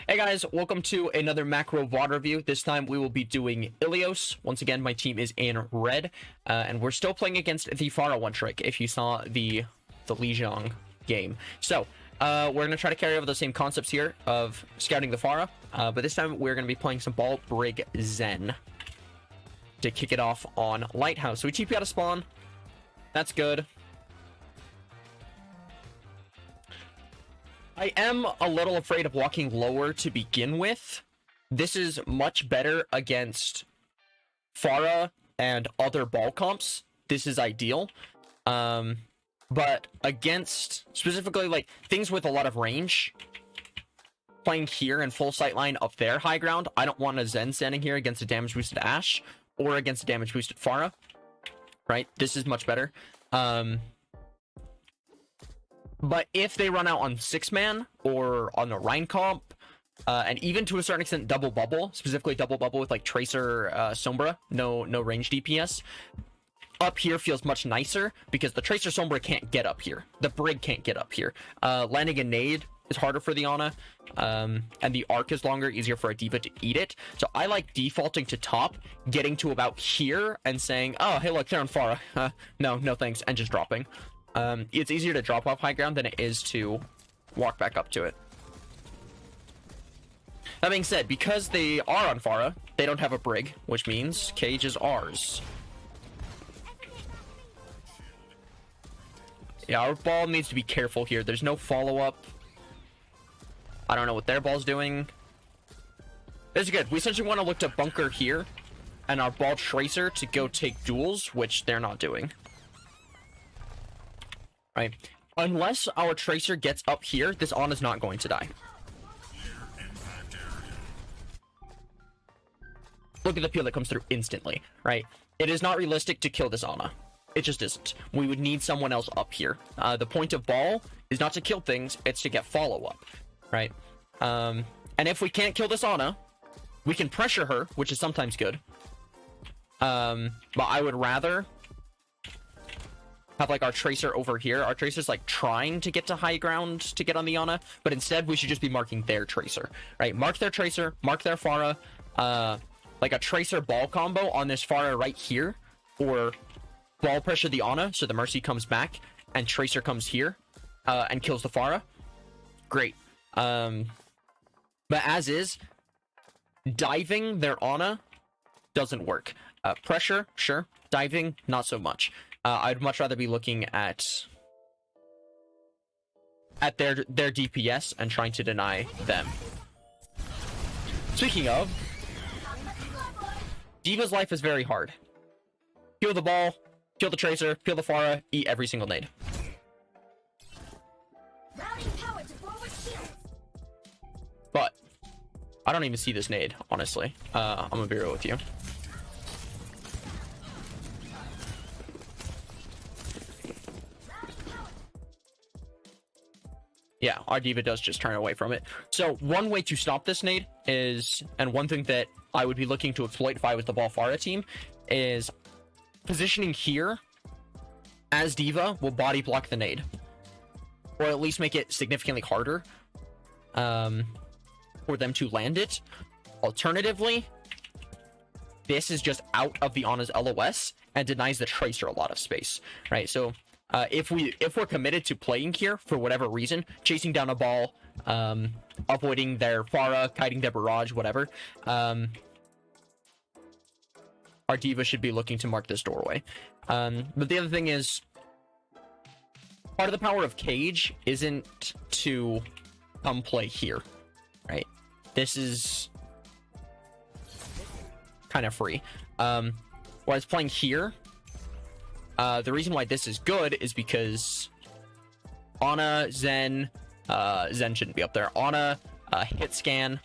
Hey guys, welcome to another macro VOD review. This time we will be doing Ilios. Once again, my team is in red, and we're still playing against the Pharah one trick, if you saw the Lijiang game. So, we're going to try to carry over the same concepts here of scouting the Pharah, but this time we're going to be playing some Ball Brig Zen to kick it off on Lighthouse. So we TP out of spawn. That's good. I am a little afraid of walking lower to begin with. This is much better against Pharah and other ball comps. This is ideal. But against specifically like things with a lot of range, playing here in full sight line up there high ground, I don't want a Zen standing here against a damage boosted Ashe or against a damage boosted Pharah. Right? This is much better. But if they run out on 6-man or on the Rhine comp, and even to a certain extent double bubble, specifically double bubble with like Tracer, Sombra, no range DPS, up here feels much nicer because the Tracer Sombra can't get up here. The Brig can't get up here. Landing a nade is harder for the Ana, and the arc is longer, easier for a D.Va to eat it. So I like defaulting to top, getting to about here and saying, oh, hey, look, they're on Pharah. No thanks, and just dropping. It's easier to drop off high ground than it is to walk back up to it. That being said, because they are on Pharah, they don't have a Brig, which means Cage is ours. Yeah, our ball needs to be careful here. There's no follow-up. I don't know what their ball's doing. This is good. We essentially want to look to bunker here and our ball Tracer to go take duels, which they're not doing. Right? Unless our Tracer gets up here, this Ana's not going to die. Look at the peel that comes through instantly, right? It is not realistic to kill this Ana. It just isn't. We would need someone else up here. The point of ball is not to kill things, it's to get follow-up, right? And if we can't kill this Ana, we can pressure her, which is sometimes good. But I would rather have like our Tracer over here. Our Tracer's like trying to get to high ground to get on the Ana, but instead we should just be marking their Tracer, right? Mark their Tracer, mark their Pharah, like a Tracer ball combo on this Pharah right here, or ball pressure the Ana so the Mercy comes back and Tracer comes here and kills the Pharah. Great. But as is, diving their Ana doesn't work. Pressure, sure. Diving, not so much. I'd much rather be looking at their DPS and trying to deny them. Speaking of, D.Va's life is very hard. Peel the ball, kill the Tracer, peel the Pharah, eat every single nade. But I don't even see this nade, honestly. I'm gonna be real with you. Yeah, our D.Va does just turn away from it. So one way to stop this nade is, and one thing that I would be looking to exploit if I was the Ball Pharah team, is positioning here as D.Va will body block the nade. Or at least make it significantly harder for them to land it. Alternatively, this is just out of the Ana's LOS and denies the Tracer a lot of space, right? So if we're committed to playing here for whatever reason, chasing down a ball, avoiding their Pharah, kiting their barrage, whatever, our D.Va should be looking to mark this doorway. But the other thing is, part of the power of Cage isn't to come play here, right? This is kind of free. Whereas playing here, the reason why this is good is because Ana, Zen shouldn't be up there. Ana, hit scan,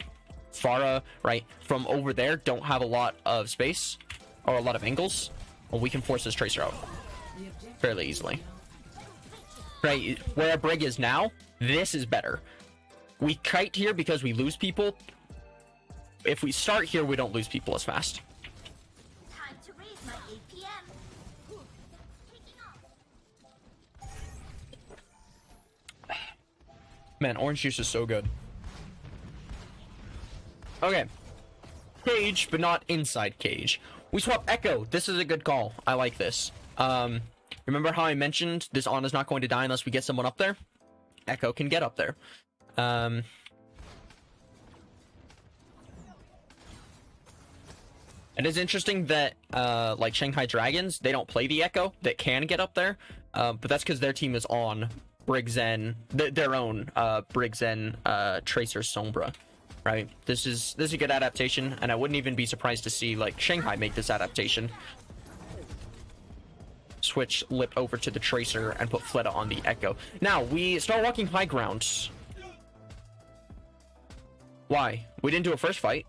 Pharah, right, from over there don't have a lot of space or a lot of angles. Well, we can force this Tracer out fairly easily. Right, where our Brig is now, this is better. We kite here because we lose people. If we start here, we don't lose people as fast. Time to raise my APM. Man, orange juice is so good. Okay. Cage, but not inside cage. We swap Echo. This is a good call. I like this. Remember how I mentioned this Ana's not going to die unless we get someone up there? Echo can get up there. It is interesting that like Shanghai Dragons, they don't play the Echo that can get up there, but that's because their team is on Briggs-Zen, their own Briggs-Zen Tracer Sombra, right? This is a good adaptation, and I wouldn't even be surprised to see like Shanghai make this adaptation. Switch Lip over to the Tracer and put Fleta on the Echo. Now we start walking high ground. Why? We didn't do a first fight.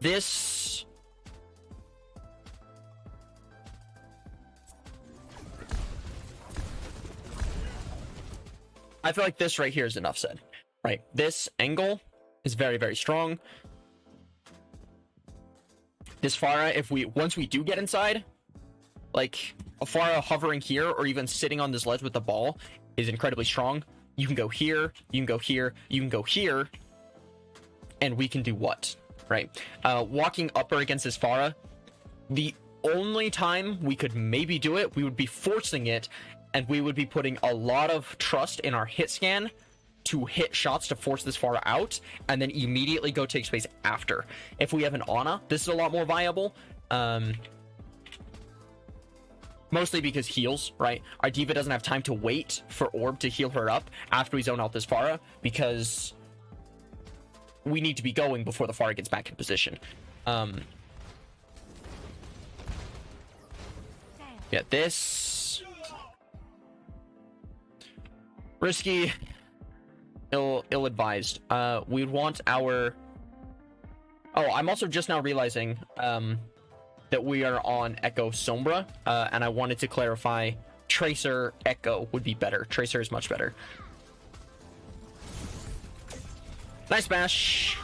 This... I feel like this right here is enough said. Right, this angle is very, very strong. This Pharah, if we once we do get inside, like a Pharah hovering here or even sitting on this ledge with the ball is incredibly strong. You can go here, you can go here, you can go here, and we can do what? Right? Walking upper against this Pharah, the only time we could maybe do it, we would be forcing it, and we would be putting a lot of trust in our hit scan to hit shots to force this Pharah out, and then immediately go take space after. If we have an Ana, this is a lot more viable. Mostly because heals, right? Our D.Va doesn't have time to wait for Orb to heal her up after we zone out this Pharah, because we need to be going before the Pharah gets back in position. Yeah, this... risky. Ill-advised. We'd want our... Oh, I'm also just now realizing that we are on Echo Sombra, and I wanted to clarify Tracer Echo would be better. Tracer is much better. Nice smash.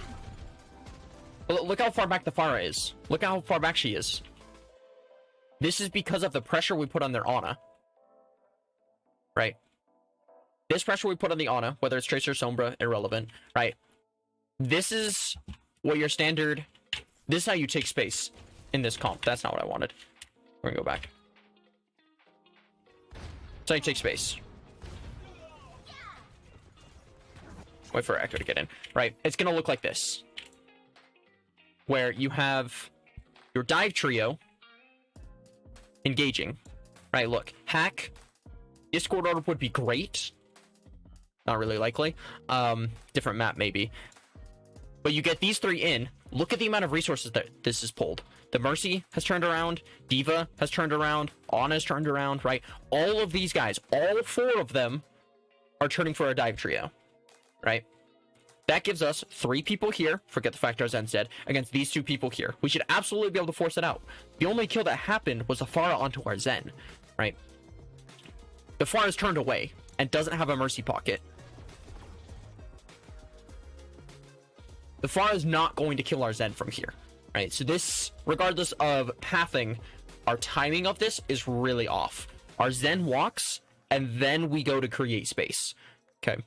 Look how far back the Pharah is. Look how far back she is. This is because of the pressure we put on their Ana. Right? This pressure we put on the Ana, whether it's Tracer or Sombra, irrelevant, right? This is what your standard... This is how you take space in this comp. That's not what I wanted. We're gonna go back. That's how you take space. Wait for Echo to get in. Right, it's gonna look like this. Where you have your dive trio engaging. Right, look. Hack. Discord order would be great. Not really likely. Different map, maybe. But you get these three in. Look at the amount of resources that this is pulled. The Mercy has turned around. D.Va has turned around. Ana has turned around, right? All of these guys, all four of them are turning for a dive trio, right? That gives us 3 people here. Forget the fact our Zen's dead. Against these 2 people here. We should absolutely be able to force it out. The only kill that happened was the Pharah onto our Zen, right? The Pharah's turned away and doesn't have a Mercy pocket. The Pharah is not going to kill our Zen from here, right? So this, regardless of pathing, our timing of this is really off. Our Zen walks, and then we go to create space. Okay.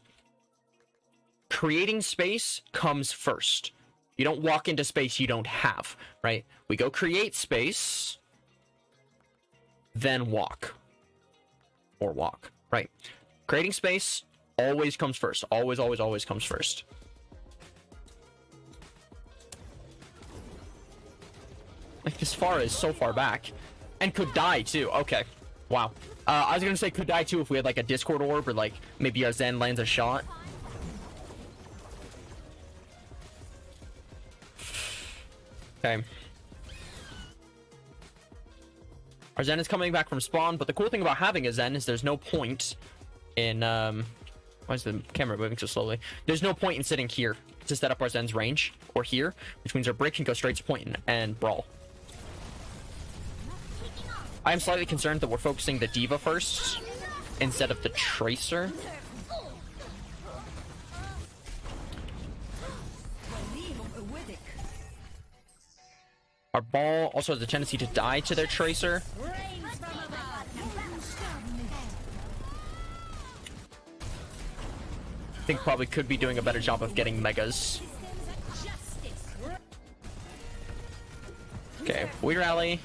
Creating space comes first. You don't walk into space you don't have, right? We go create space, then walk. Or walk, right? Creating space always comes first. Always, always, always comes first. Like, this Pharah is so far back. And could die, too. Okay. Wow. I was gonna say could die, too, if we had, like, a Discord orb, or, like, maybe our Zen lands a shot. Okay. Our Zen is coming back from spawn, but the cool thing about having a Zen is there's no point in, why is the camera moving so slowly? There's no point in sitting here to set up our Zen's range, or here, which means our Brick can go straight to point and brawl. I am slightly concerned that we're focusing the D.Va first, instead of the Tracer. Our ball also has a tendency to die to their Tracer. think probably could be doing a better job of getting megas. Okay, we rally.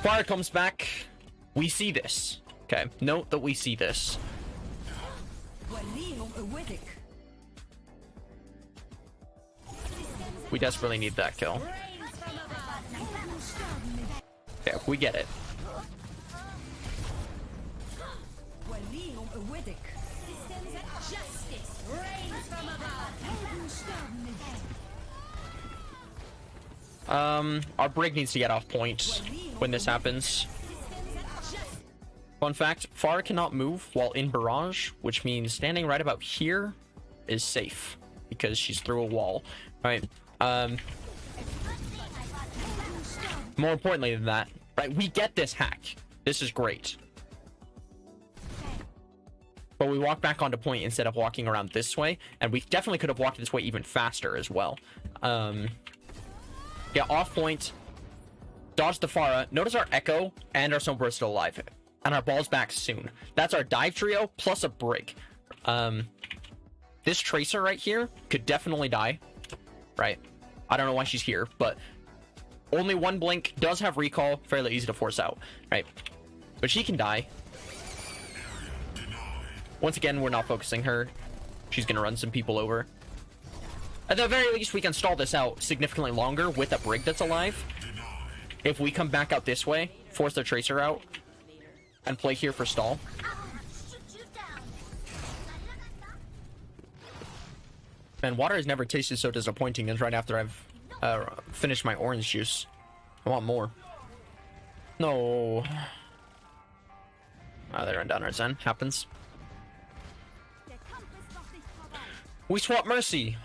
Pharah comes back. We see this. Okay, note that we see this. We desperately need that kill. Yeah, we get it. Our brig needs to get off point when this happens. Fun fact, Pharah cannot move while in barrage, which means standing right about here is safe because she's through a wall, right? More importantly than that, right, we get this hack. This is great. But we walk back onto point instead of walking around this way, and we definitely could have walked this way even faster as well. Yeah, off point, dodge the Pharah. Notice our Echo and our Sombra are still alive, and our ball's back soon. That's our dive trio plus a brig. This Tracer right here could definitely die, right? I don't know why she's here, but only one blink, does have recall, fairly easy to force out, right? But she can die. Once again, we're not focusing her. She's gonna run some people over. At the very least, we can stall this out significantly longer with a brig that's alive. If we come back out this way, force the Tracer out, and play here for stall. Man, water has never tasted so disappointing as right after I've finished my orange juice. I want more. No. Oh, they run down our Zen. Happens. We swap Mercy.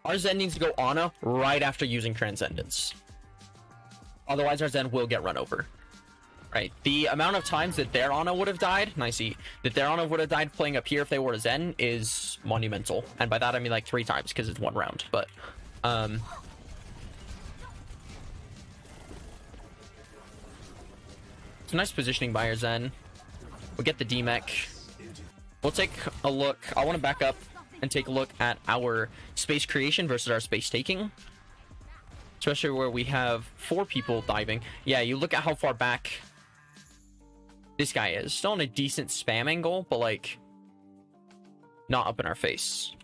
Our Zen needs to go Ana right after using Transcendence. Otherwise, our Zen will get run over. Right. The amount of times that their Ana would have died, that their Ana would have died playing up here if they were a Zen is monumental. And by that, I mean like 3 times because it's 1 round. But, it's a nice positioning by our Zen. We'll get the D-Mech. We'll take a look. I want to back up and take a look at our space creation versus our space taking. Especially where we have 4 people diving. Yeah, you look at how far back this guy is. Still in a decent spam angle, but like not up in our face.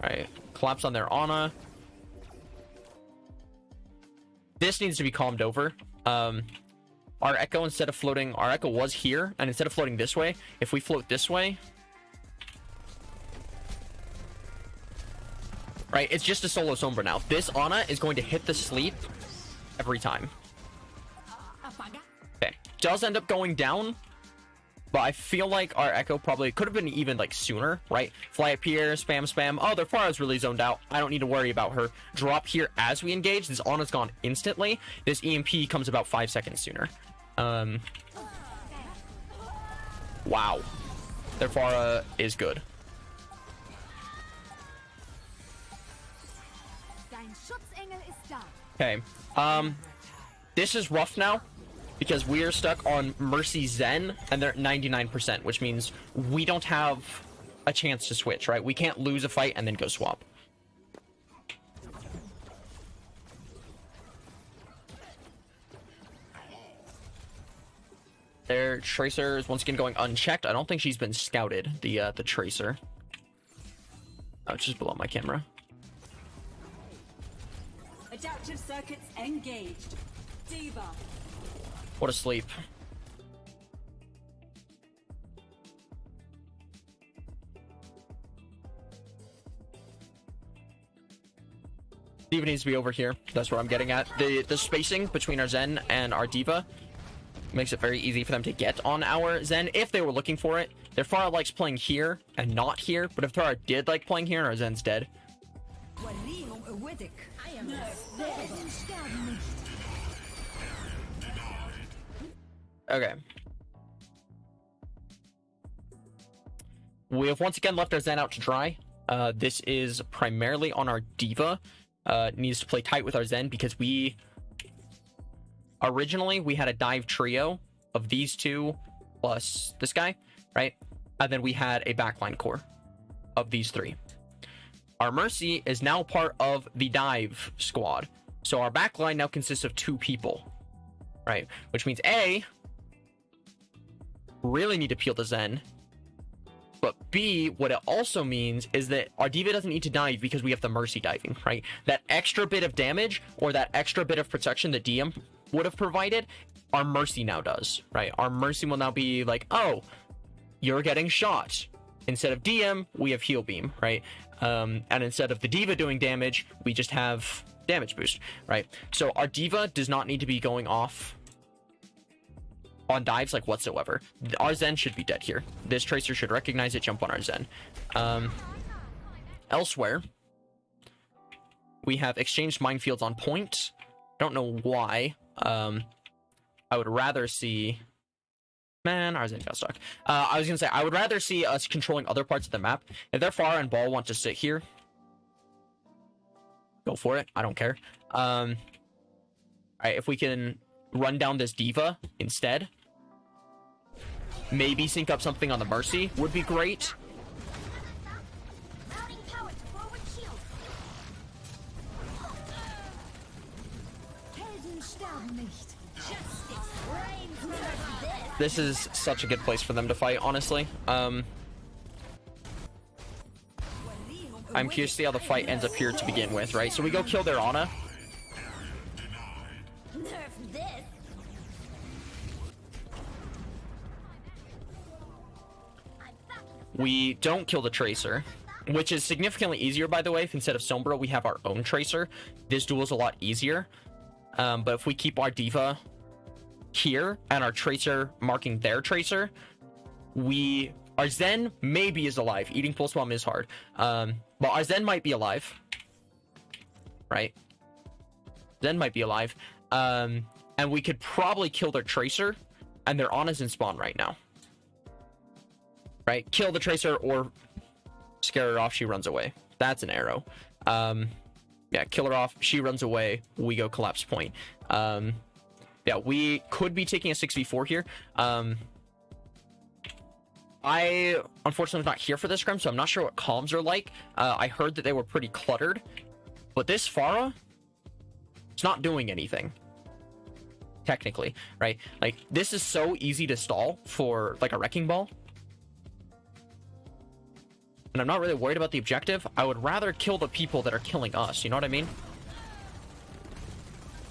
Alright, collapse on their Ana. This needs to be calmed over. Our Echo, instead of floating, our Echo was here, and instead of floating this way, if we float this way, right, it's just a solo Sombra now. This Ana is going to hit the sleep every time. Okay, does end up going down, but I feel like our Echo probably could have been even like sooner, right? Fly up here, spam. Oh, their Pharah's really zoned out. I don't need to worry about her. Drop here as we engage. This Ana's gone instantly. This EMP comes about 5 seconds sooner. Wow. Their Pharah is good. Okay. This is rough now because we are stuck on Mercy Zen and they're at 99%, which means we don't have a chance to switch, right? We can't lose a fight and then go swap. Their Tracer is once again going unchecked. I don't think she's been scouted, the Tracer. Oh, it's just below my camera. Adaptive circuits engaged. Diva. What a sleep. Diva needs to be over here. That's what I'm getting at. The spacing between our Zen and our Diva makes it very easy for them to get on our Zen if they were looking for it. Their Pharah likes playing here and not here, but if Pharah did like playing here, our Zen's dead. Okay. We have once again left our Zen out to dry. This is primarily on our Diva. Needs to play tight with our Zen because we originally we had a dive trio of these two plus this guy, right? And then we had a backline core of these three. Our Mercy is now part of the dive squad. So our backline now consists of 2 people, right? Which means A, really need to peel the Zen. But B, what it also means is that our D.Va doesn't need to dive because we have the Mercy diving, right? That extra bit of damage or that extra bit of protection that DM would have provided, our Mercy now does, right? Our Mercy will now be like, oh, you're getting shot. Instead of DM, we have heal beam, right? And instead of the D.Va doing damage, we just have damage boost, right? So our D.Va does not need to be going off on dives like whatsoever. Our Zen should be dead here. This Tracer should recognize it, jump on our Zen. Elsewhere, we have exchanged minefields on point. Don't know why. I would rather see... Man, our Zen got stuck. I was gonna say, I would rather see us controlling other parts of the map. If their Pharah and Ball want to sit here, go for it. I don't care. Alright, if we can run down this D.Va instead, maybe sync up something on the Mercy would be great. Routing power to forward shield. Helden sterben nicht. Justice reigns from this. This is such a good place for them to fight, honestly. I'm curious to see how the fight ends up here to begin with, right? So we go kill their Ana. Nerf this. We don't kill the Tracer, which is significantly easier, by the way. If instead of Sombra, we have our own Tracer, this duel is a lot easier. But if we keep our D.Va here and our Tracer marking their Tracer, our Zen maybe is alive. Eating Pulse Bomb is hard. But our Zen might be alive. Right? Zen might be alive. And we could probably kill their Tracer, and their Ana's in spawn right now. Right? Kill the Tracer or scare her off, she runs away. That's an arrow. Yeah, kill her off, she runs away, we go collapse point. Yeah, we could be taking a 6v4 here. I unfortunately was not here for this Scrim, so I'm not sure what comms are like. I heard that they were pretty cluttered, but this Pharah, it's not doing anything. Technically, right? Like, this is so easy to stall for like a Wrecking Ball. And I'm not really worried about the objective. I would rather kill the people that are killing us, you know what I mean?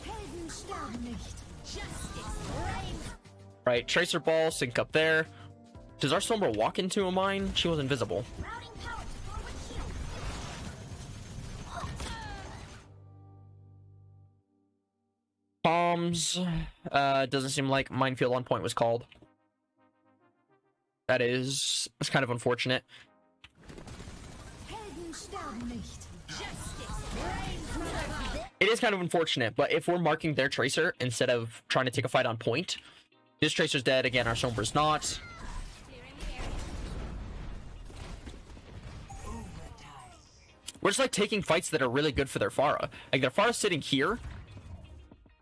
Helden sterben nicht. Justice reigns. Right, Tracer Ball, sync up there. Does our Sombra walk into a mine? She was invisible. Routing power to forward shield. Palms. Doesn't seem like Minefield on point was called. It's kind of unfortunate. Helden sterben nicht. Justice reigns from this. It is kind of unfortunate, but if we're marking their Tracer instead of trying to take a fight on point, this Tracer's dead. Again, our Sombra's not. We're just like taking fights that are really good for their Pharah. Like, their Pharah's sitting here.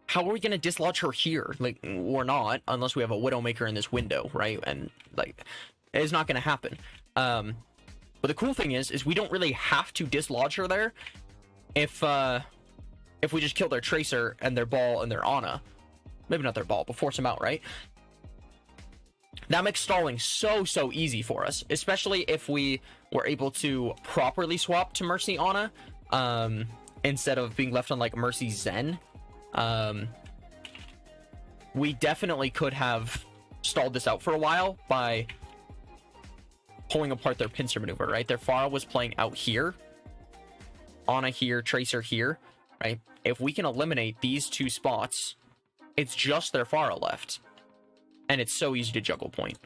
How are we gonna dislodge her here? Like, we're not, unless we have a Widowmaker in this window, right? And like, it's not gonna happen. But the cool thing is we don't really have to dislodge her there if we just kill their Tracer and their Ball and their Ana. Maybe not their Ball, but force them out, right? That makes stalling so easy for us, especially if we were able to properly swap to Mercy Ana instead of being left on like Mercy Zen. We definitely could have stalled this out for a while by pulling apart their pincer maneuver, right? Their Pharah was playing out here, Ana here, Tracer here, right? If we can eliminate these 2 spots, it's just their Pharah left. And it's so easy to juggle point.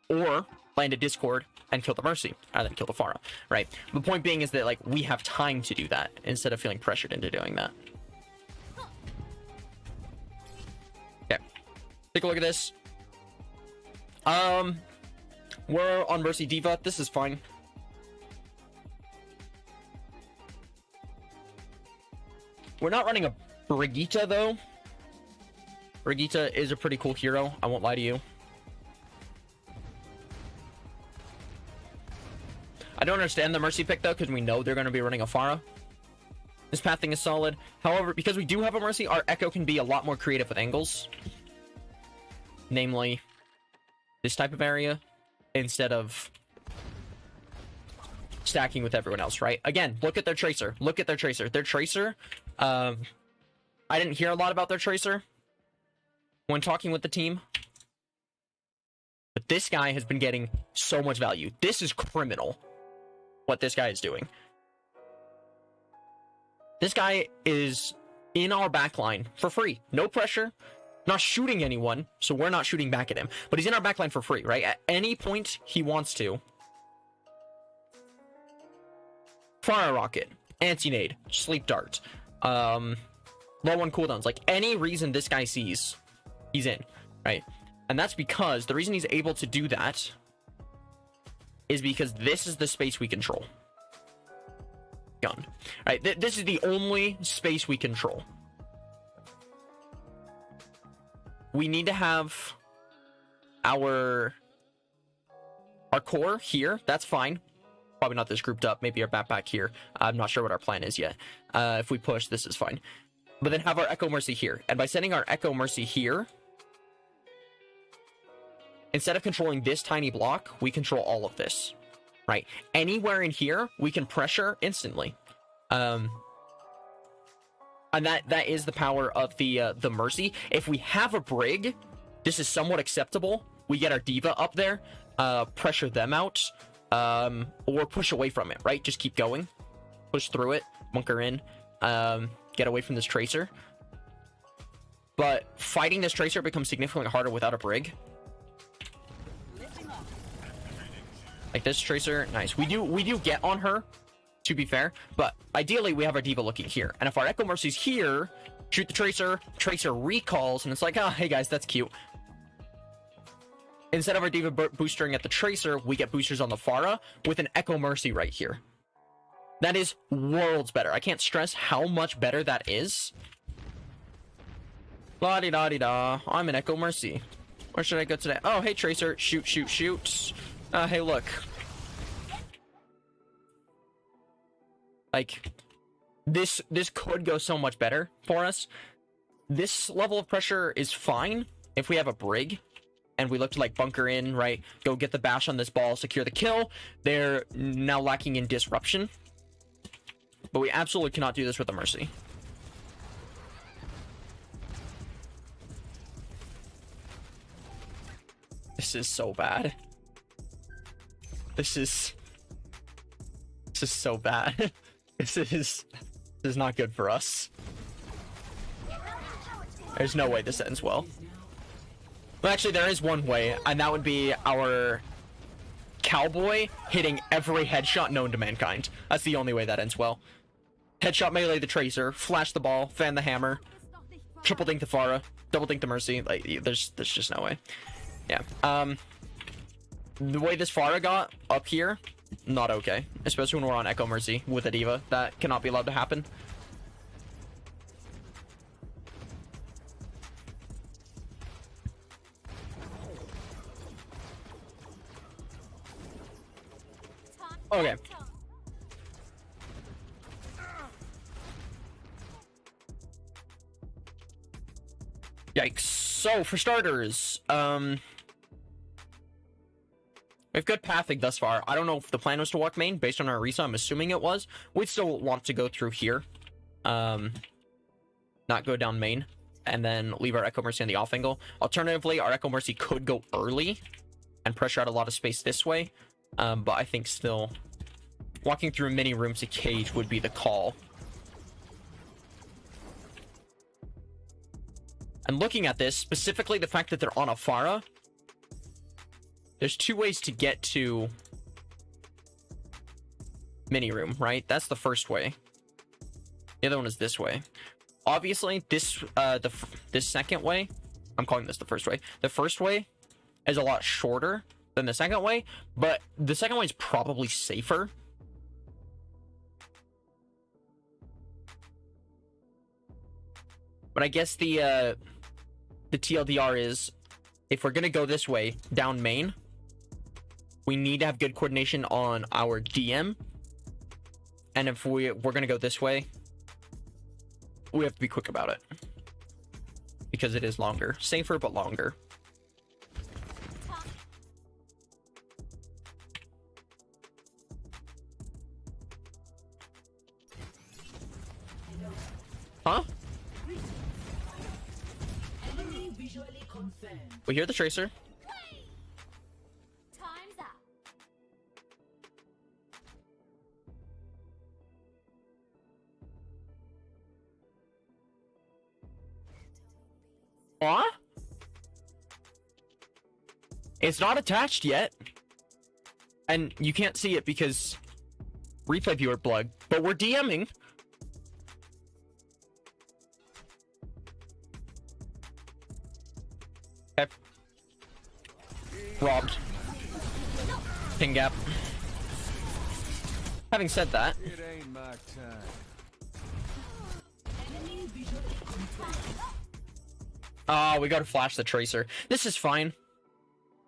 Or land a Discord and kill the Mercy, and then kill the Pharah, right? The point being is that, like, we have time to do that instead of feeling pressured into doing that. Okay. Take a look at this. We're on Mercy D.Va. This is fine. We're not running a Brigitte, though. Brigitte is a pretty cool hero. I won't lie to you. I don't understand the Mercy pick, though, because we know they're going to be running a Pharah. This pathing is solid. However, because we do have a Mercy, our Echo can be a lot more creative with angles. Namely, this type of area, instead of stacking with everyone else, right? Again, look at their Tracer. Look at their Tracer. Their Tracer, I didn't hear a lot about their Tracer when talking with the team. But this guy has been getting so much value. This is criminal, what this guy is doing. This guy is in our backline for free. No pressure. Not shooting anyone, so we're not shooting back at him. But he's in our backline for free, right? At any point he wants to. Fire Rocket, Anti-Nade, Sleep Dart, low on cooldowns. Like, any reason this guy sees, he's in, right? And that's because the reason he's able to do that is because this is the space we control. Gun. Right? This is the only space we control. We need to have our core here. That's fine. Probably not this grouped up. Maybe our back here. I'm not sure what our plan is yet. If we push, this is fine. But then have our Echo Mercy here. And by sending our Echo Mercy here, instead of controlling this tiny block, we control all of this. Right? Anywhere in here, we can pressure instantly. And that is the power of the Mercy. If we have a Brig, this is somewhat acceptable. We get our D.Va up there, pressure them out, or push away from it, right? Just keep going. Push through it, bunker in, get away from this Tracer. But fighting this Tracer becomes significantly harder without a Brig. Like this Tracer, nice. We do get on her, to be fair, but ideally we have our D.Va looking here. And if our Echo Mercy's here, shoot the Tracer, Tracer recalls, and it's like, oh, hey guys, that's cute. Instead of our D.Va boostering at the Tracer, we get boosters on the Pharah with an Echo Mercy right here. That is worlds better. I can't stress how much better that is. La-di-da-di-da, I'm an Echo Mercy. Where should I go today? Oh, hey Tracer, shoot, shoot, shoot. Hey, look. Like, this could go so much better for us. This level of pressure is fine if we have a Brig and we look to, like, bunker in, right? Go get the bash on this ball, secure the kill. They're now lacking in disruption. But we absolutely cannot do this with the Mercy. This is so bad. This is so bad. This is not good for us. There's no way this ends well. Well, actually, there is one way, and that would be our Cowboy hitting every headshot known to mankind. That's the only way that ends well. Headshot melee the Tracer, flash the ball, fan the hammer, triple dink the Pharah, double dink the Mercy. Like, there's just no way. Yeah. The way this Pharah got up here, not okay. Especially when we're on Echo Mercy with a D.Va. That cannot be allowed to happen. Okay. Yikes. So, for starters, we have good pathing thus far. I don't know if the plan was to walk main. Based on our Orisa, I'm assuming it was. We'd still want to go through here. Not go down main. And then leave our Echo Mercy on the off angle. Alternatively, our Echo Mercy could go early and pressure out a lot of space this way. But I think still walking through many rooms to cage would be the call. And looking at this, specifically the fact that they're on a Pharah, there's two ways to get to mini room, right? That's the first way. The other one is this way. Obviously, this second way, I'm calling this the first way. The first way is a lot shorter than the second way, but the second way is probably safer. But I guess the the TLDR is, if we're gonna go this way down main, we need to have good coordination on our DM, and if we're gonna go this way, we have to be quick about it because it is longer, safer but longer. Huh? We hear the tracer. Time's up. Huh? It's not attached yet. And you can't see it because replay viewer plug, but we're DMing. Okay. Robbed. Ping gap. Having said that, It ain't my time. we gotta flash the tracer. This is fine.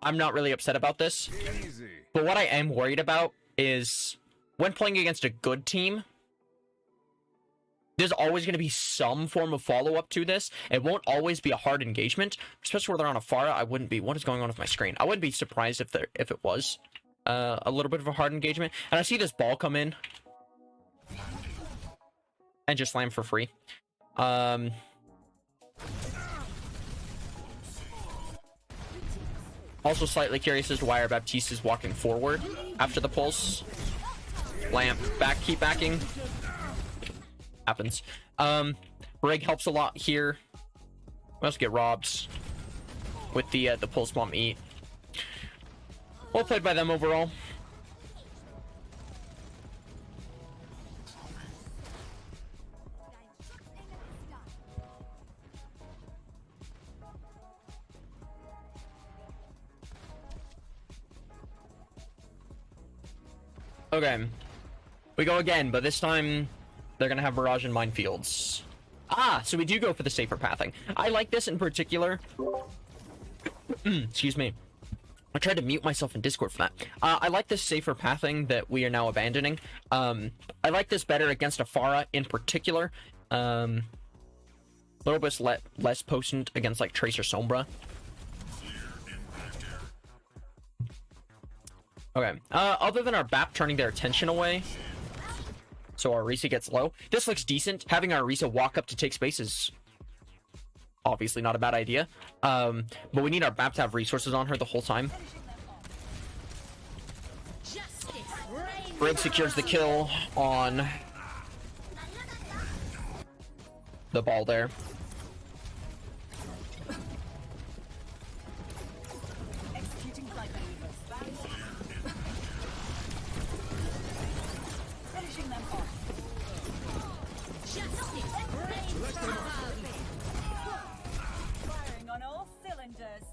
I'm not really upset about this. Easy. But what I am worried about is when playing against a good team, there's always going to be some form of follow-up to this. It won't always be a hard engagement, especially where they're on a Pharah. I wouldn't be. What is going on with my screen? I wouldn't be surprised if it was a little bit of a hard engagement. And I see this ball come in and just slam for free. Also slightly curious as to why our Baptiste is walking forward after the pulse. Lamp back, keep backing. Happens. Brig helps a lot here. We also get robbed with the pulse bomb eat. Well played by them overall. Okay. We go again, but this time they're gonna have Mirage and Minefields. Ah, so we do go for the safer pathing. I like this in particular. Excuse me. I tried to mute myself in Discord for that. I like this safer pathing that we are now abandoning. I like this better against a Pharah in particular. A little bit less potent against like Tracer Sombra. Okay. Other than our BAP turning their attention away, so our Orisa gets low. This looks decent. Having our Orisa walk up to take space is obviously not a bad idea. But we need our BAP to have resources on her the whole time. Brig secures the kill on the ball there. Executing flight maneuvers. Finishing them off. Firing on all cylinders.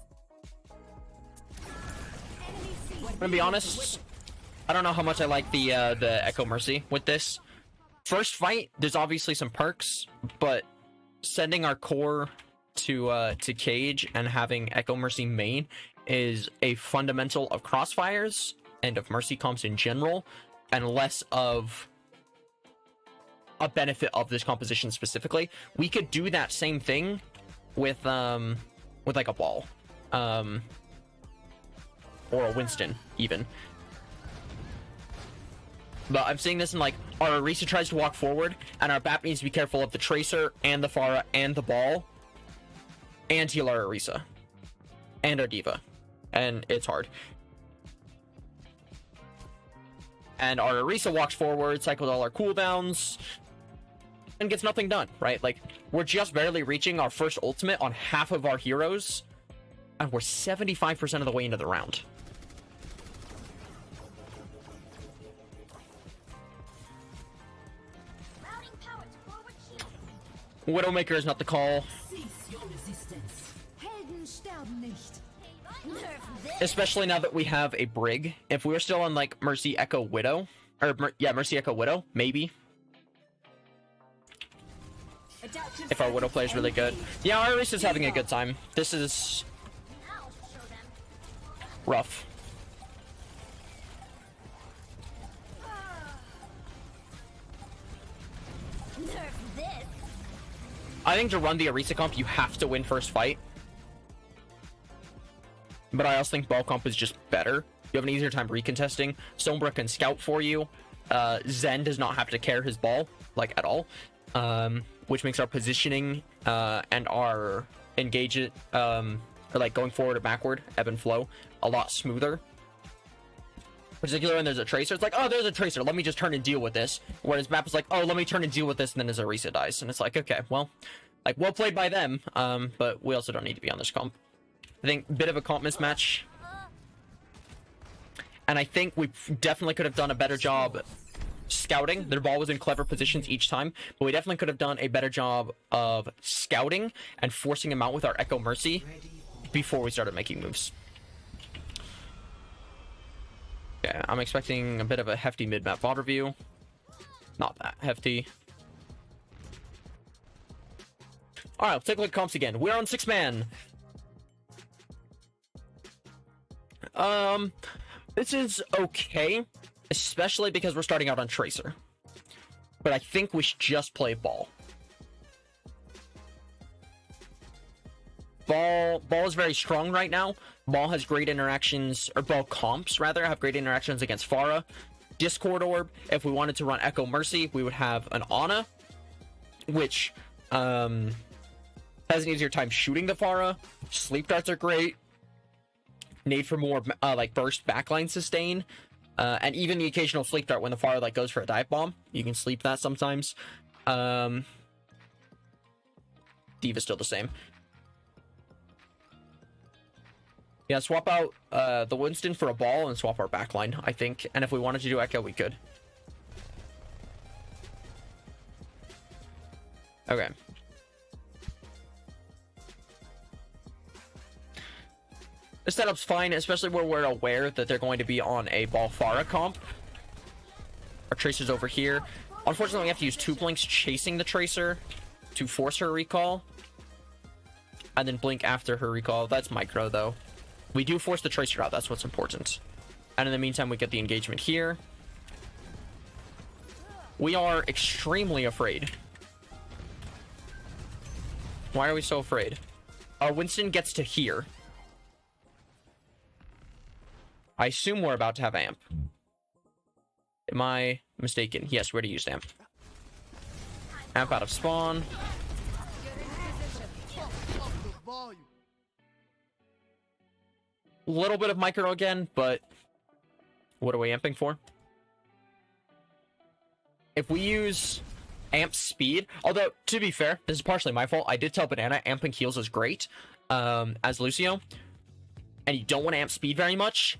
I'm gonna be honest, I don't know how much I like the Echo Mercy with this. First fight, there's obviously some perks, but sending our core to Cage and having Echo Mercy main is a fundamental of Crossfires and of Mercy comps in general, and less of a benefit of this composition specifically. We could do that same thing with like a Ball, or a Winston even. But I'm seeing this in like our Orisa tries to walk forward, and our BAP needs to be careful of the Tracer and the Pharah and the Ball, and heal our Orisa and our Diva, and it's hard. And our Orisa walks forward, cycles all our cooldowns, and gets nothing done, right? Like, we're just barely reaching our first ultimate on half of our heroes, and we're 75% of the way into the round. Widowmaker is not the call. Especially now that we have a Brig. If we were still on like Mercy Echo Widow, or yeah, Mercy Echo Widow, maybe. Adaptive if our Widow play is really good. Yeah, Iris is having a good time. This is rough. Nerf this. I think to run the Orisa comp, you have to win first fight. But I also think ball comp is just better. You have an easier time recontesting. Sombra can scout for you. Zen does not have to care his ball, like, at all. Which makes our positioning and our engage it, or like going forward or backward, ebb and flow, a lot smoother. Particularly when there's a tracer, it's like, oh, there's a tracer, let me just turn and deal with this. Whereas map is like, oh, let me turn and deal with this, and then his Orisa dies. And it's like, okay, well, like, well played by them, but we also don't need to be on this comp. I think bit of a comp mismatch. And I think we definitely could have done a better job scouting. Their ball was in clever positions each time, but we definitely could have done a better job of scouting and forcing him out with our Echo Mercy before we started making moves. Okay, I'm expecting a bit of a hefty mid-map VOD review. Not that hefty. Alright, let's take a look at comps again. We're on 6-man. This is okay, especially because we're starting out on Tracer. But I think we should just play ball. Ball is very strong right now. Ball has great interactions, or ball comps rather, have great interactions against Pharah. Discord Orb, if we wanted to run Echo Mercy, we would have an Ana, which has an easier time shooting the Pharah. Sleep darts are great. Need for more like burst backline sustain, and even the occasional sleep dart when the Pharah like goes for a dive bomb. You can sleep that sometimes. Diva's still the same. Yeah, swap out the Winston for a ball and swap our backline, I think. And if we wanted to do Echo, we could. Okay. The setup's fine, especially where we're aware that they're going to be on a ball Pharah comp. Our Tracer's over here. Unfortunately, we have to use 2 blinks chasing the Tracer to force her recall. And then blink after her recall. That's micro, though. We do force the Tracer out, that's what's important. And in the meantime, we get the engagement here. We are extremely afraid. Why are we so afraid? Winston gets to here. I assume we're about to have amp. Am I mistaken? Yes, we're to use amp. Amp out of spawn. Little bit of micro again, but what are we amping for? If we use amp speed, although to be fair, this is partially my fault. I did tell Banana amping heals is great as Lucio, and you don't want to amp speed very much.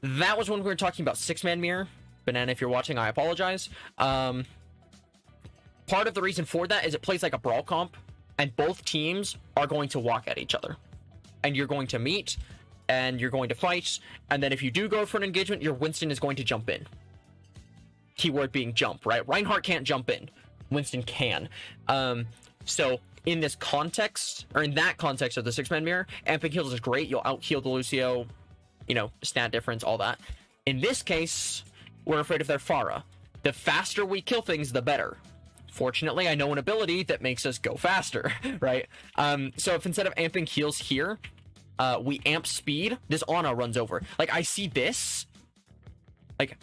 That was when we were talking about 6-man mirror. Banana, if you're watching, I apologize. Part of the reason for that is it plays like a brawl comp, and both teams are going to walk at each other. And you're going to meet, and you're going to fight, and then if you do go for an engagement, your Winston is going to jump in. Keyword being jump, right? Reinhardt can't jump in. Winston can. So in this context, or in that context of the 6-man mirror, amping heals is great. You'll out-heal the Lucio, you know, stat difference, all that. In this case, we're afraid of their Pharah. The faster we kill things, the better. Fortunately, I know an ability that makes us go faster, right? So if instead of amping heals here, we amp speed, this Ana runs over. Like, I see this. Like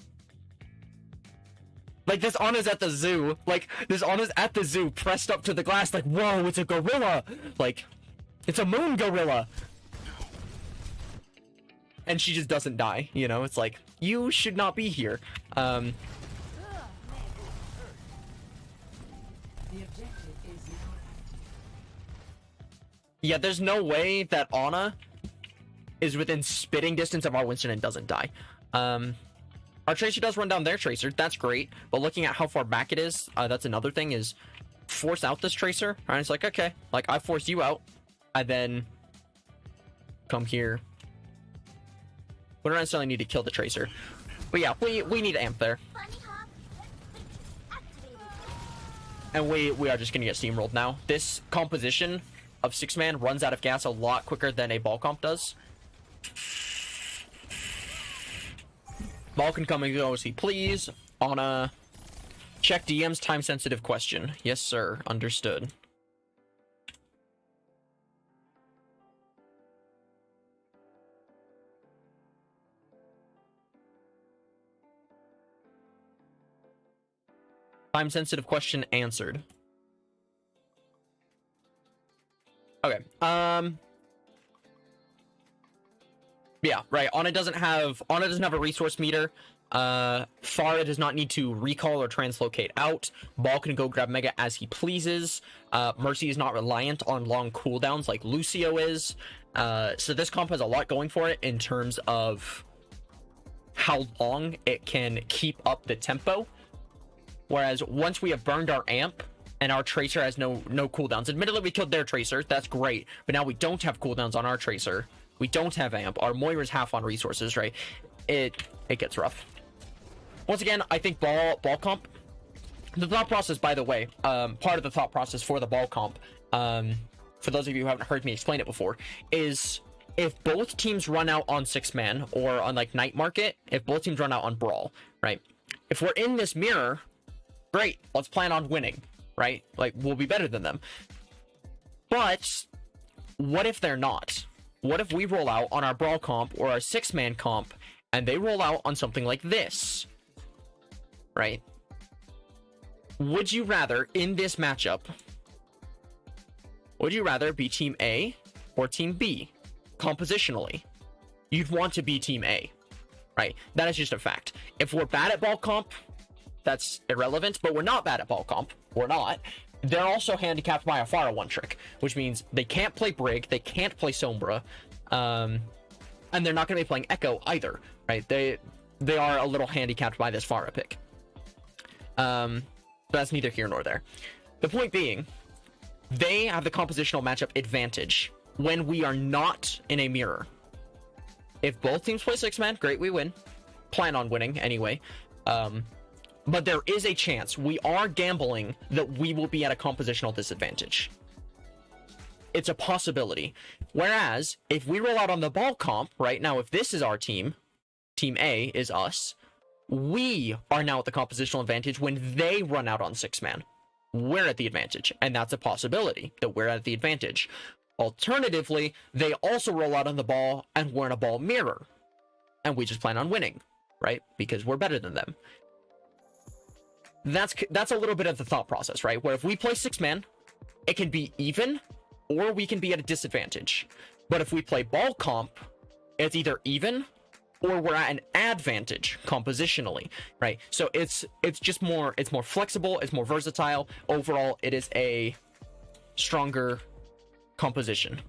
this Ana's at the zoo. Like, this Ana's at the zoo, pressed up to the glass, like, whoa, it's a gorilla. Like, it's a moon gorilla. And she just doesn't die, you know? It's like, you should not be here. Yeah, there's no way that Ana is within spitting distance of our Winston and doesn't die. Our Tracer does run down their Tracer, that's great. But looking at how far back it is, that's another thing, is force out this Tracer. Right? It's like, okay, like, I forced you out. I then come here. We don't necessarily need to kill the Tracer. But yeah, we need amp there. And we are just gonna get steamrolled now. This composition of 6-man runs out of gas a lot quicker than a ball comp does. Ball can come and go as he please. On a check DM's time sensitive question. Yes, sir. Understood. Time sensitive question answered. Okay. Yeah, right. Ana doesn't have a resource meter. Pharah does not need to recall or translocate out. Ball can go grab Mega as he pleases. Mercy is not reliant on long cooldowns like Lucio is. So this comp has a lot going for it in terms of how long it can keep up the tempo. Whereas once we have burned our amp and our tracer has no cooldowns. Admittedly, we killed their tracer. That's great. But now we don't have cooldowns on our tracer. We don't have amp. Our Moira's half on resources, right? It gets rough. Once again, I think ball comp. The thought process, by the way, part of the thought process for the ball comp, for those of you who haven't heard me explain it before, is if both teams run out on 6-man or on like Night Market, if both teams run out on Brawl, right? If we're in this mirror, great. Let's plan on winning, right? Like, we'll be better than them. But what if they're not? What if we roll out on our Brawl comp or our 6-man comp and they roll out on something like this, right? Would you rather, in this matchup, would you rather be Team A or Team B, compositionally? You'd want to be Team A, right? That is just a fact. If we're bad at ball comp, that's irrelevant, but we're not bad at ball comp. We're not. They're also handicapped by a Pharah one trick, which means they can't play Brig, they can't play Sombra, and they're not going to be playing Echo either, right? They are a little handicapped by this Pharah pick. But that's neither here nor there. The point being, they have the compositional matchup advantage when we are not in a mirror. If both teams play 6-man, great, we win. Plan on winning anyway. But there is a chance, we are gambling that we will be at a compositional disadvantage. It's a possibility. Whereas, if we roll out on the ball comp, right now, if this is our team, Team A is us, we are now at the compositional advantage when they run out on 6-man. We're at the advantage, and that's a possibility, that we're at the advantage. Alternatively, they also roll out on the ball, and we're in a ball mirror. And we just plan on winning, right? Because we're better than them. That's a little bit of the thought process, right? Where if we play 6-man, it can be even, or we can be at a disadvantage. But if we play ball comp, it's either even, or we're at an advantage compositionally, right? So it's just more, it's more flexible, it's more versatile. Overall, it is a stronger composition.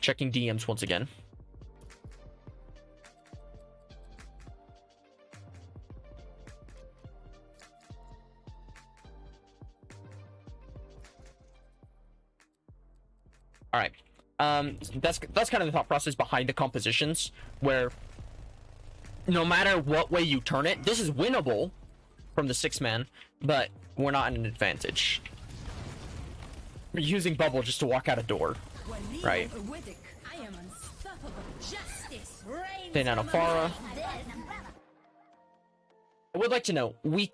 Checking DMs once again. All right. That's kind of the thought process behind the compositions, where no matter what way you turn it, this is winnable from the 6-man, but we're not in an advantage. We're using bubble just to walk out a door, right? I am unstoppable. Justice reigns. They nano Pharah. I would like to know, we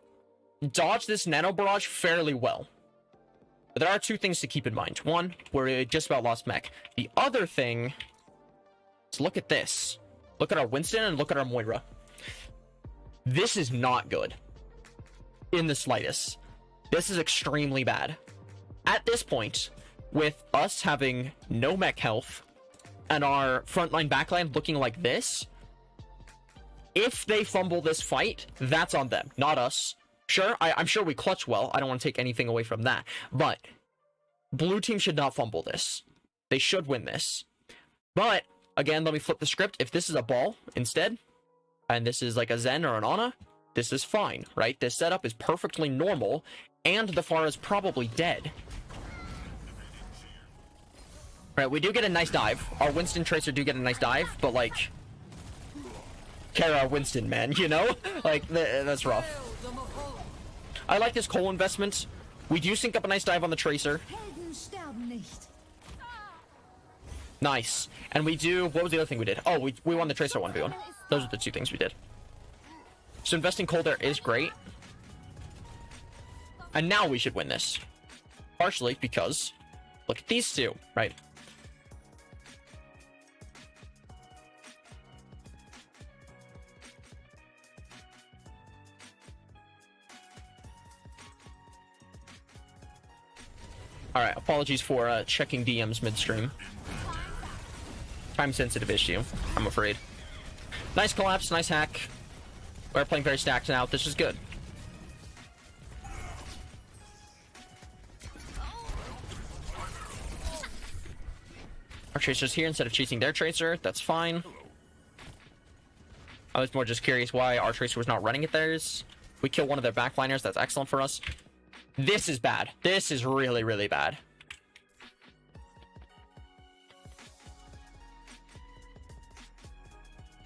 dodged this nano barrage fairly well. But there are two things to keep in mind. One, we're just about lost mech. The other thing is, look at this. Look at our Winston and look at our Moira. This is not good. In the slightest. This is extremely bad. At this point, with us having no mech health and our frontline backline looking like this, if they fumble this fight, that's on them, not us. Sure, I'm sure we clutch well. I don't want to take anything away from that. But blue team should not fumble this. They should win this. But, again, let me flip the script. If this is a ball instead, and this is like a Zen or an Ana, this is fine, right? This setup is perfectly normal, and the Pharah is probably dead. Right, we do get a nice dive. Our Winston Tracer do get a nice dive, but, like, Kara Winston, man, you know? Like, that's rough. I like this coal investment. We do sync up a nice dive on the Tracer. Helden sterben nicht. Nice. And we do... What was the other thing we did? Oh, we won the Tracer 1v1. Those are the 2 things we did. So investing coal there is great. And now we should win this. Partially because... Look at these 2, right? Alright, apologies for checking DMs midstream. Time-sensitive issue, I'm afraid. Nice collapse, nice hack. We're playing very stacked now. This is good. Our Tracer's here instead of chasing their Tracer. That's fine. I was more just curious why our Tracer was not running at theirs. We kill one of their backliners. That's excellent for us. This is bad. This is really, really bad.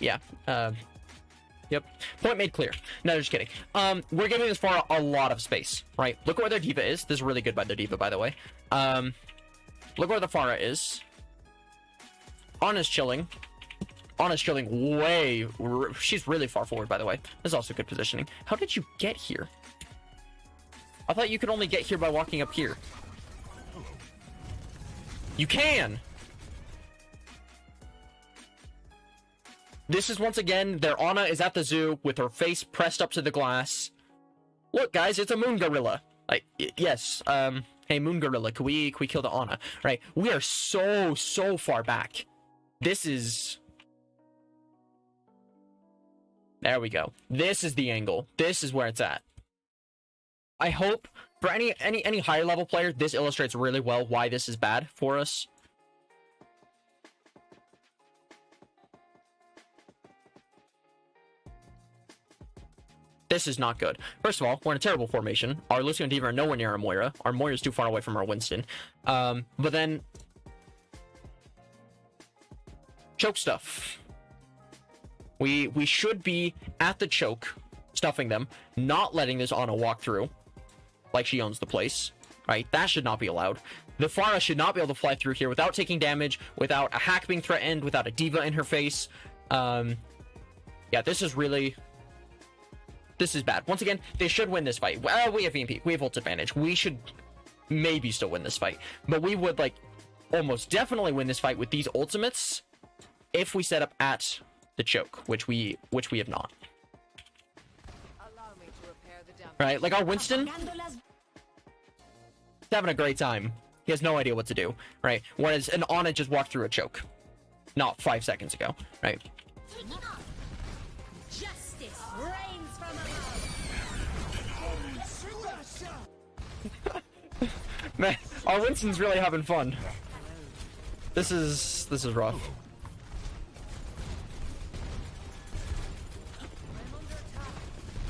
Yeah. Yep. Point made clear. No, just kidding. We're giving this Pharah a lot of space, right? Look at where their D.Va is. This is really good by their D.Va, by the way. Look where the Pharah is. Ana's chilling. Ana's chilling way... She's really far forward, by the way. This is also good positioning. How did you get here? I thought you could only get here by walking up here. You can! This is once again, their Ana is at the zoo with her face pressed up to the glass. Look, guys, it's a moon gorilla. Like, yes, hey, moon gorilla, can we kill the Ana? Right, we are so far back. This is... There we go. This is the angle. This is where it's at. I hope for any higher level player, this illustrates really well why this is bad for us. This is not good. First of all, we're in a terrible formation. Our Lucio and D.Va are nowhere near our Moira. Our Moira is too far away from our Winston. But then... Choke stuff. We should be at the choke, stuffing them, not letting this Ana walk through, like she owns the place, right? That should not be allowed. The Pharah should not be able to fly through here without taking damage, without a hack being threatened, without a D.Va in her face. Yeah, this is really... This is bad. Once again, they should win this fight. Well, we have EMP. We have ult advantage. We should maybe still win this fight. But we would, like, almost definitely win this fight with these ultimates if we set up at the choke, which we have not. Right? Like, our Winston... He's having a great time. He has no idea what to do. Right? Whereas an Ana just walked through a choke. Not 5 seconds ago. Right? Justice reigns from above. Man, our Winston's really having fun. This is rough.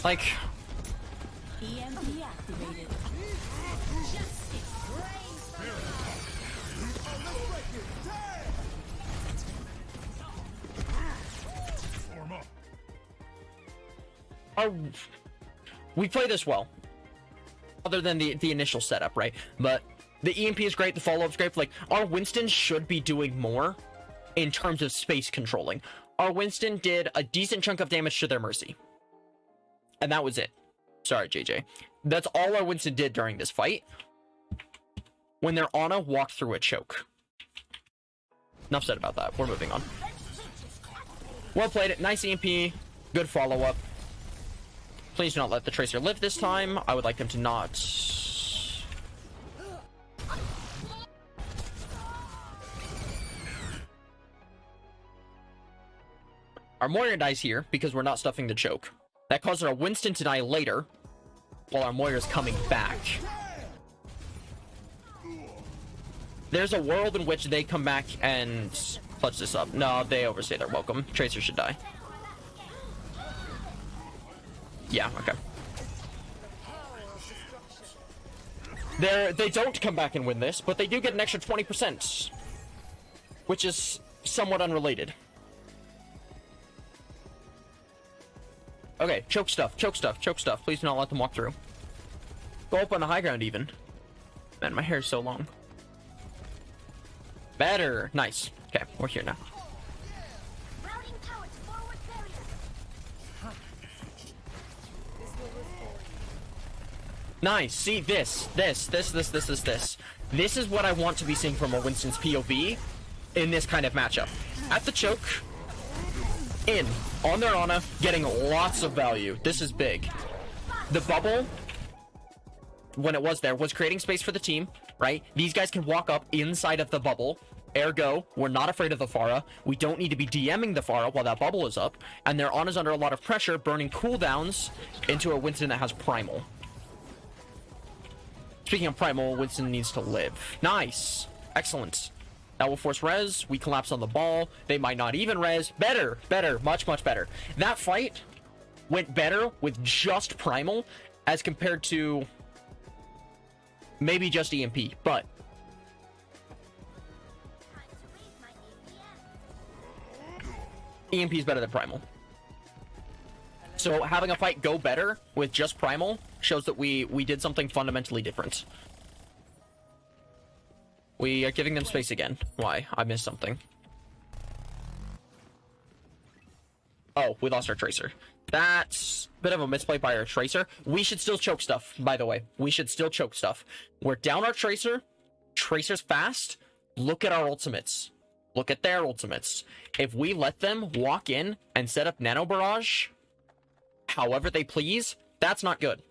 Like... EMP activated. Justice reigns from We play this well. Other than the initial setup, right? But the EMP is great, the follow-up's great. Like, our Winston should be doing more in terms of space controlling. Our Winston did a decent chunk of damage to their Mercy. And that was it. Sorry, JJ. That's all our Winston did during this fight. When their Ana walked through a choke. Enough said about that. We're moving on. Well played. Nice EMP. Good follow-up. Please do not let the Tracer live this time. I would like them to not... Our Moira dies here because we're not stuffing the choke. That causes our Winston to die later, while our Moira's coming back. There's a world in which they come back and clutch this up. No, they overstay their welcome. Tracer should die. Yeah, okay. They don't come back and win this, but they do get an extra 20%, which is somewhat unrelated. Okay, choke stuff, choke stuff, choke stuff. Please do not let them walk through. Go up on the high ground even. Man, my hair is so long. Better. Nice. Okay, we're here now. Routing towards forward barrier. Nice. See this. This is what I want to be seeing from a Winston's POV in this kind of matchup. At the choke, in, on their Ana, getting lots of value. This is big. The bubble, when it was there, was creating space for the team, right? These guys can walk up inside of the bubble. Ergo, we're not afraid of the Pharah. We don't need to be DMing the Pharah while that bubble is up. And their Ana's under a lot of pressure, burning cooldowns into a Winston that has Primal. Speaking of Primal, Winston needs to live. Nice. Excellent. That will force res. We collapse on the ball. They might not even res. Better. Much better. That fight went better with just Primal as compared to maybe just EMP, but EMP is better than Primal. So having a fight go better with just Primal shows that we did something fundamentally different. We are giving them space again. Why? I missed something. Oh, we lost our Tracer. That's a bit of a misplay by our Tracer. We should still choke stuff, by the way. We should still choke stuff. We're down our Tracer. Tracer's fast. Look at our ultimates. Look at their ultimates. If we let them walk in and set up Nano Barrage however they please, that's not good.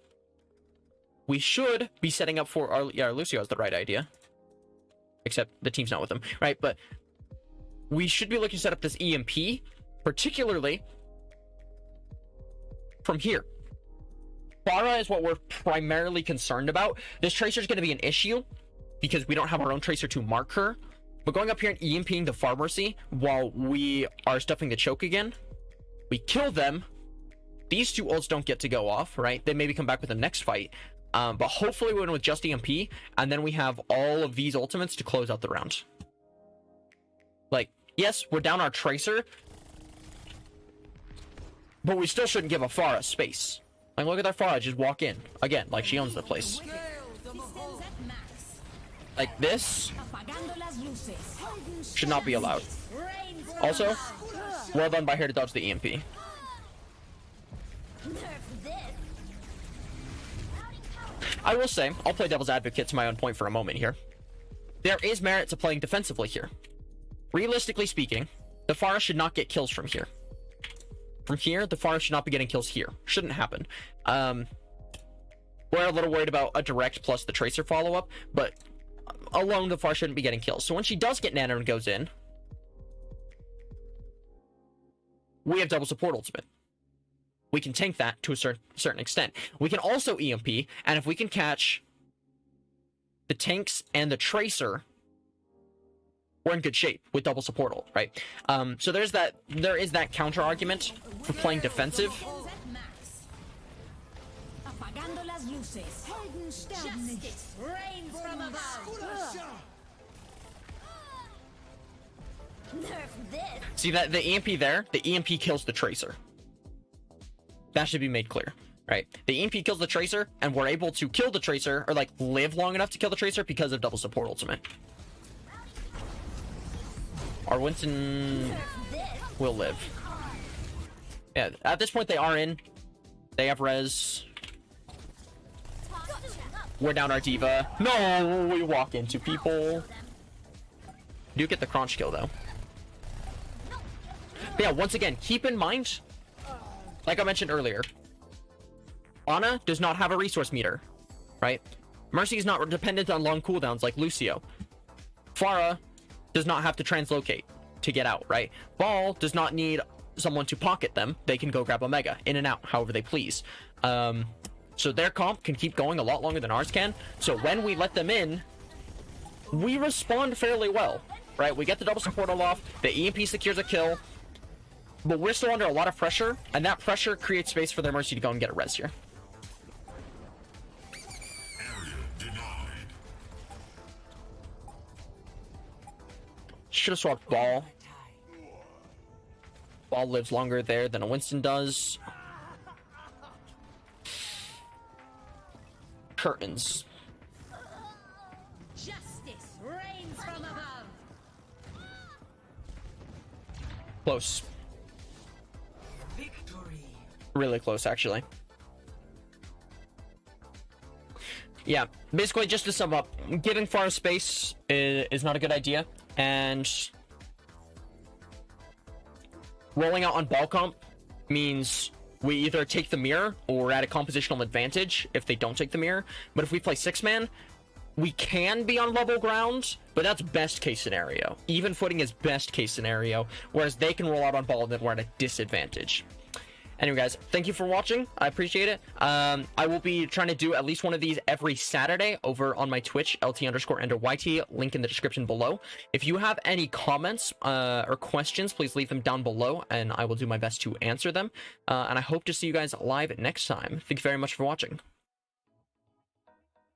We should be setting up for our... Yeah, Lucio has the right idea. Except the team's not with him, right? But we should be looking to set up this EMP, particularly from here. Pharah is what we're primarily concerned about. This Tracer is going to be an issue because we don't have our own Tracer to mark her. But going up here and EMPing the Pharmacy while we are stuffing the choke again, we kill them. These two ults don't get to go off, right? They maybe come back with the next fight. But hopefully we win with just EMP, and then we have all of these ultimates to close out the round. Like, yes, we're down our Tracer, but we still shouldn't give a Pharah space. Like, look at that Pharah just walk in. Again, like she owns the place. Like, this should not be allowed. Also, well done by her to dodge the EMP. I will say, I'll play devil's advocate to my own point for a moment here. There is merit to playing defensively here. Realistically speaking, the Pharah should not get kills from here. From here, the Pharah should not be getting kills here. Shouldn't happen. We're a little worried about a direct plus the Tracer follow-up, but alone, the Pharah shouldn't be getting kills. So when she does get Nano and goes in, we have double support ultimate. We can tank that to a certain extent. We can also EMP, and if we can catch the tanks and the Tracer, we're in good shape with double support ult, right? So there is that counter argument for playing defensive. See that the EMP there? The EMP kills the Tracer. That should be made clear, right? The EMP kills the Tracer, and we're able to kill the Tracer, or like live long enough to kill the Tracer because of double support ultimate. Our Winston will live. Yeah, at this point they are in. They have res. We're down our diva. No, we walk into people. Do get the crunch kill though. But yeah, once again, keep in mind, like I mentioned earlier, Ana does not have a resource meter, right? Mercy is not dependent on long cooldowns like Lucio. Pharah does not have to translocate to get out, right? Ball does not need someone to pocket them. They can go grab Omega in and out however they please. So their comp can keep going a lot longer than ours can. So when we let them in, we respond fairly well, right? We get the double support off, the EMP secures a kill, but we're still under a lot of pressure, and that pressure creates space for their Mercy to go and get a res here. Should have swapped Ball. Ball lives longer there than a Winston does. curtains. Justice reigns from above. Close. Really close, actually. Yeah, basically, just to sum up, giving Pharah space is not a good idea, and rolling out on ball comp means we either take the mirror or we're at a compositional advantage if they don't take the mirror. But if we play 6-man, we can be on level ground, but that's best case scenario. Even footing is best case scenario, whereas they can roll out on ball and then we're at a disadvantage. Anyway, guys, thank you for watching. I appreciate it. I will be trying to do at least one of these every Saturday over on my Twitch, LT_YT, link in the description below. If you have any comments or questions, please leave them down below, and I will do my best to answer them. And I hope to see you guys live next time. Thank you very much for watching.